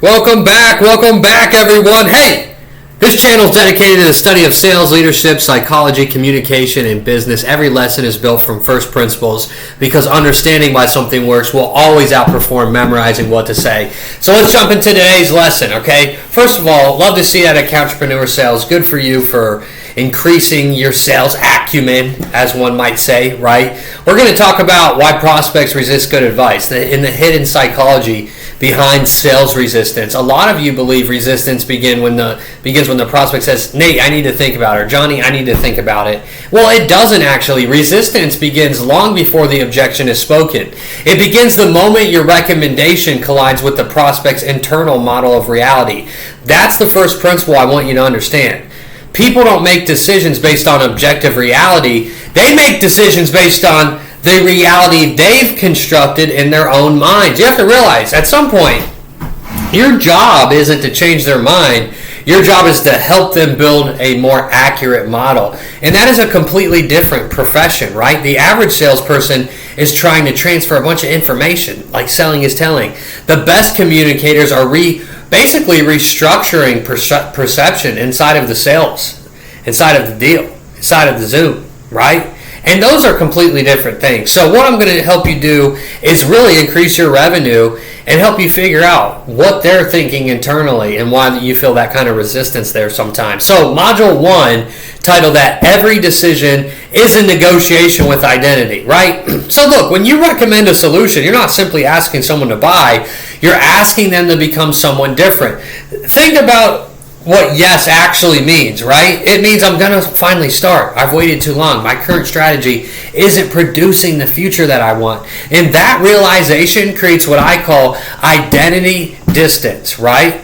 Welcome back everyone. Hey, this channel is dedicated to the study of sales, leadership, psychology, communication, and business. Every lesson is built from first principles because understanding why something works will always outperform memorizing what to say. So let's jump into today's lesson, okay? First of all, love to see that at Entrepreneur Sales. Good for you for increasing your sales acumen, as one might say, right? We're going to talk about why prospects resist good advice, in the hidden psychology behind sales resistance. A lot of you believe resistance begins when the prospect says, Nate, I need to think about it, or Johnny, I need to think about it. Well, it doesn't actually. Resistance begins long before the objection is spoken. It begins the moment your recommendation collides with the prospect's internal model of reality. That's the first principle I want you to understand. People don't make decisions based on objective reality. They make decisions based on the reality they've constructed in their own minds. You have to realize, at some point, your job isn't to change their mind. Your job is to help them build a more accurate model. And that is a completely different profession, right? The average salesperson is trying to transfer a bunch of information, like selling is telling. The best communicators are basically restructuring perception inside of the sales, inside of the deal, inside of the Zoom, right? And those are completely different things. So what I'm going to help you do is really increase your revenue and help you figure out what they're thinking internally and why you feel that kind of resistance there sometimes. So module 1, titled that Every Decision is a Negotiation with Identity, right? So look, when you recommend a solution, you're not simply asking someone to buy, you're asking them to become someone different. Think about what yes actually means, right? It means I'm going to finally start. I've waited too long. My current strategy isn't producing the future that I want. And that realization creates what I call identity distance, right?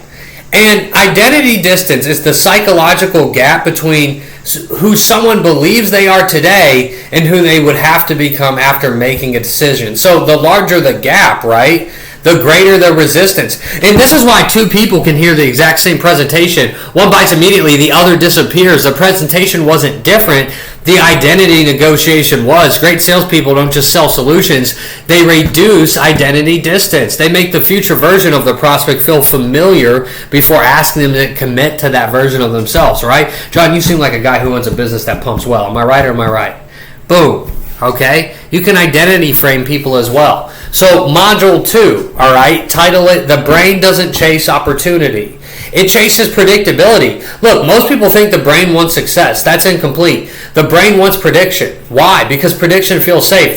And identity distance is the psychological gap between who someone believes they are today and who they would have to become after making a decision. So the larger the gap, right, the greater the resistance. And this is why two people can hear the exact same presentation. One bites immediately, the other disappears. The presentation wasn't different. The identity negotiation was. Great salespeople don't just sell solutions. They reduce identity distance. They make the future version of the prospect feel familiar before asking them to commit to that version of themselves, right? John, you seem like a guy who owns a business that pumps well. Am I right or am I right? Boom. Okay? You can identity frame people as well. So module 2, all right, title it, The Brain Doesn't Chase Opportunity. It chases predictability. Look, most people think the brain wants success. That's incomplete. The brain wants prediction. Why? Because prediction feels safe.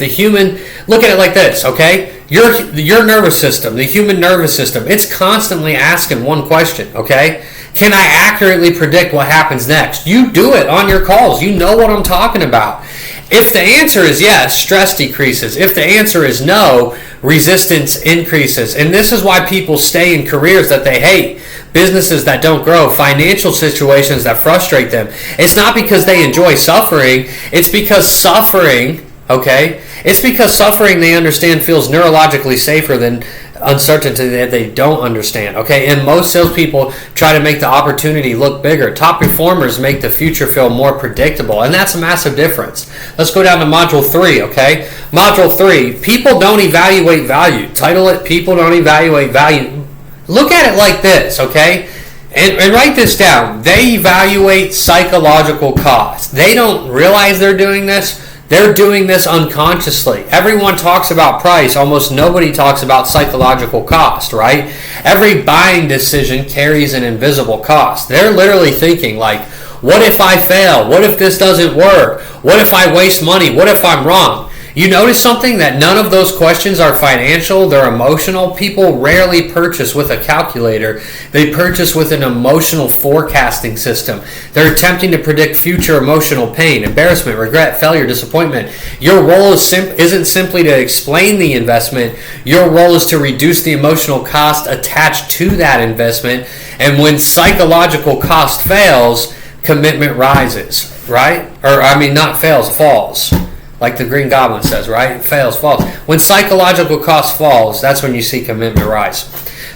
Look at it like this, okay? Your nervous system, the human nervous system, it's constantly asking one question, okay? Can I accurately predict what happens next? You do it on your calls. You know what I'm talking about. If the answer is yes, stress decreases. If the answer is no, resistance increases. And this is why people stay in careers that they hate, businesses that don't grow, financial situations that frustrate them. It's not because they enjoy suffering. It's because suffering, okay? It's because suffering, they understand, feels neurologically safer than uncertainty that they don't understand, okay? And most salespeople try to make the opportunity look bigger. Top performers make the future feel more predictable, and that's a massive difference. Let's go down to module 3, okay? Module 3, People Don't Evaluate Value. Title it, People Don't Evaluate Value. Look at it like this, okay? And write this down. They evaluate psychological cost. They don't realize they're doing this. They're doing this unconsciously. Everyone talks about price. Almost nobody talks about psychological cost, right? Every buying decision carries an invisible cost. They're literally thinking like, what if I fail? What if this doesn't work? What if I waste money? What if I'm wrong? You notice something? That none of those questions are financial, they're emotional. People rarely purchase with a calculator. They purchase with an emotional forecasting system. They're attempting to predict future emotional pain, embarrassment, regret, failure, disappointment. Your role isn't simply to explain the investment. Your role is to reduce the emotional cost attached to that investment. And when psychological cost fails, commitment rises, right? Falls. Like the Green Goblin says, right? Fails, falls. When psychological cost falls, that's when you see commitment rise.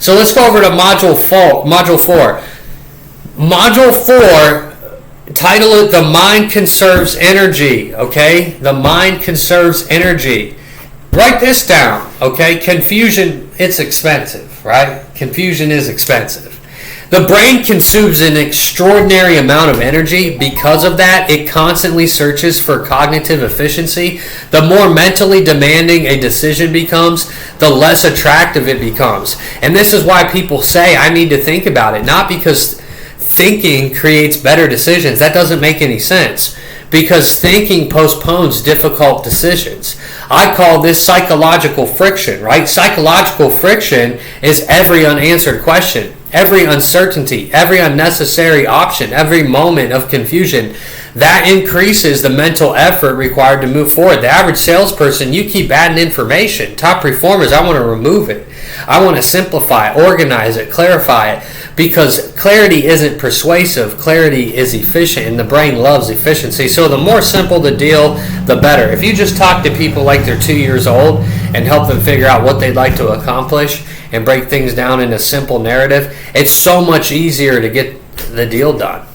So let's go over to Module 4. Module 4, title it, The Mind Conserves Energy, okay? The mind conserves energy. Write this down, okay? Confusion, it's expensive. expensive, right? Confusion is expensive. The brain consumes an extraordinary amount of energy. Because of that, it constantly searches for cognitive efficiency. The more mentally demanding a decision becomes, the less attractive it becomes. And this is why people say, I need to think about it. Not because thinking creates better decisions. That doesn't make any sense. Because thinking postpones difficult decisions. I call this psychological friction, right? Psychological friction is every unanswered question, every uncertainty, every unnecessary option, every moment of confusion. That increases the mental effort required to move forward. The average salesperson, you keep adding information. Top performers, I want to remove it. I want to simplify it, organize it, clarify it. Because clarity isn't persuasive, clarity is efficient, and the brain loves efficiency. So the more simple the deal, the better. If you just talk to people like they're 2 years old and help them figure out what they'd like to accomplish and break things down in a simple narrative, it's so much easier to get the deal done.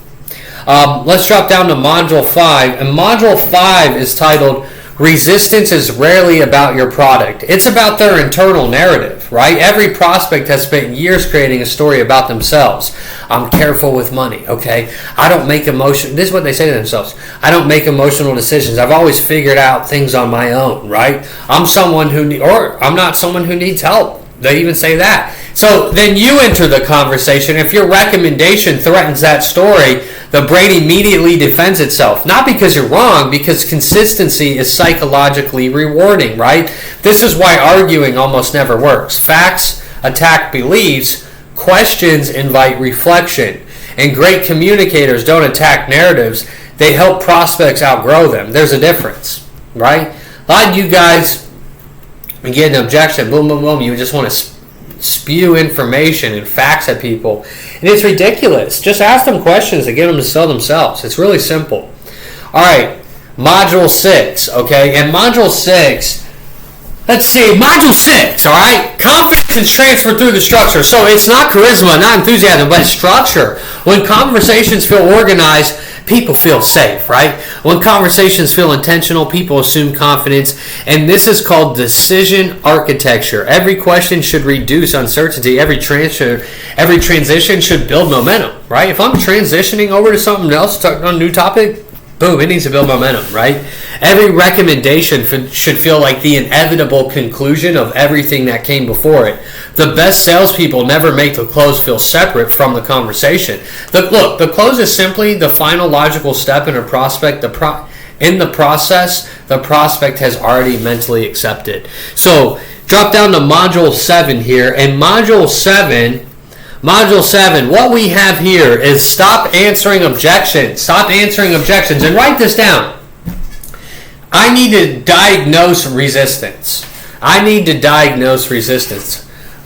Let's drop down to Module 5. And Module 5 is titled, Resistance is Rarely About Your Product. It's about their internal narrative, right? Every prospect has spent years creating a story about themselves. I'm careful with money, okay? I don't make this is what they say to themselves. I don't make emotional decisions. I've always figured out things on my own, right? I'm not someone who needs help. They even say that. So then you enter the conversation. If your recommendation threatens that story, the brain immediately defends itself. Not because you're wrong, because consistency is psychologically rewarding, right? This is why arguing almost never works. Facts attack beliefs. Questions invite reflection. And great communicators don't attack narratives. They help prospects outgrow them. There's a difference, right? A lot of you guys get an objection, boom, boom, boom. You just want to spew information and facts at people, and it's ridiculous. Just ask them questions to get them to sell themselves. It's really simple. All right, Module 6, okay? And Module 6, let's see, Module 6, all right? Confidence transferred through the structure. So it's not charisma, not enthusiasm, but structure. When conversations feel organized, people feel safe, right? When conversations feel intentional, people assume confidence, and this is called decision architecture. Every question should reduce uncertainty. Every transition should build momentum, right? If I'm transitioning over to something else, on a new topic, boom, it needs to build momentum, right? Every recommendation should feel like the inevitable conclusion of everything that came before it. The best salespeople never make the close feel separate from the conversation. The close is simply the final logical step in a prospect. In the process, the prospect has already mentally accepted. So, drop down to Module 7 here. And Module 7, what we have here is stop answering objections. Stop answering objections. And write this down. I need to diagnose resistance.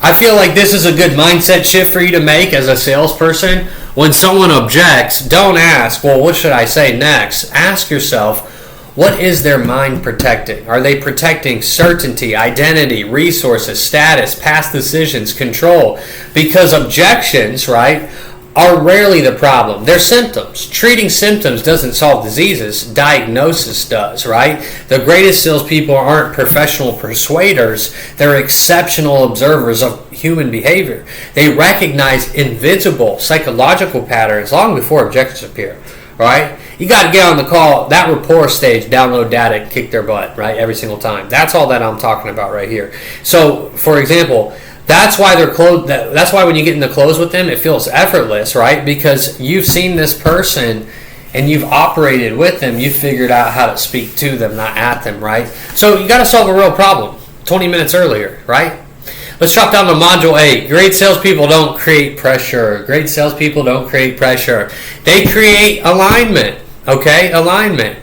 I feel like this is a good mindset shift for you to make as a salesperson. When someone objects, don't ask, well, what should I say next? Ask yourself, what is their mind protecting? Are they protecting certainty, identity, resources, status, past decisions, control? Because objections, right, are rarely the problem. They're symptoms. Treating symptoms doesn't solve diseases. Diagnosis does, right? The greatest salespeople aren't professional persuaders. They're exceptional observers of human behavior. They recognize invisible psychological patterns long before objections appear, right? You got to get on the call, that rapport stage, download data, and kick their butt, right, every single time. That's all that I'm talking about right here. So, for example, that's why they're close. That's why when you get in the close with them, it feels effortless, right? Because you've seen this person and you've operated with them. You've figured out how to speak to them, not at them, right? So you got to solve a real problem 20 minutes earlier, right? Let's drop down to Module 8. Great salespeople don't create pressure. They create alignment, okay? Alignment.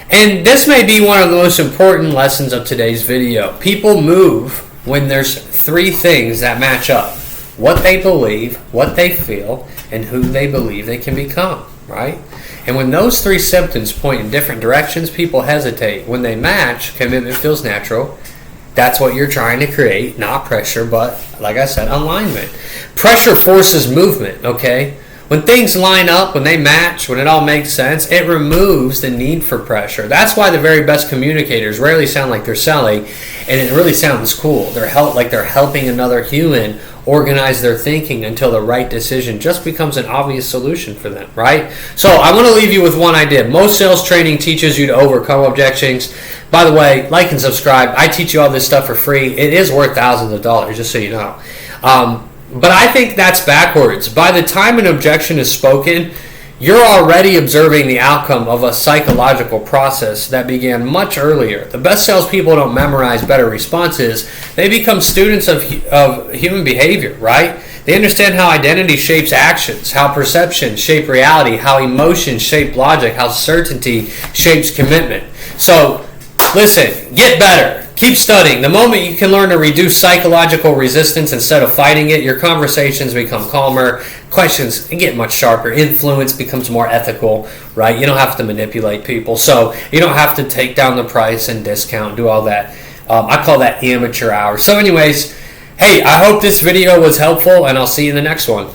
And this may be one of the most important lessons of today's video. People move when there's three things that match up: what they believe, what they feel, and who they believe they can become, right? And when those three symptoms point in different directions, people hesitate. When they match, commitment feels natural. That's what you're trying to create, not pressure, but like I said, alignment. Pressure forces movement, okay? When things line up, when they match, when it all makes sense, it removes the need for pressure. That's why the very best communicators rarely sound like they're selling, and it really sounds cool. They're helping another human organize their thinking until the right decision just becomes an obvious solution for them, right? So I want to leave you with one idea. Most sales training teaches you to overcome objections. By the way, like and subscribe. I teach you all this stuff for free. It is worth thousands of dollars, just so you know. But I think that's backwards. By the time an objection is spoken, you're already observing the outcome of a psychological process that began much earlier. The best salespeople don't memorize better responses. They become students of human behavior, right? They understand how identity shapes actions, how perception shapes reality, how emotions shape logic, how certainty shapes commitment. So, listen, get better. Keep studying. The moment you can learn to reduce psychological resistance instead of fighting it, your conversations become calmer, questions get much sharper, influence becomes more ethical, right? You don't have to manipulate people, so you don't have to take down the price and discount, do all that. I call that amateur hour. So anyways, hey, I hope this video was helpful, and I'll see you in the next one.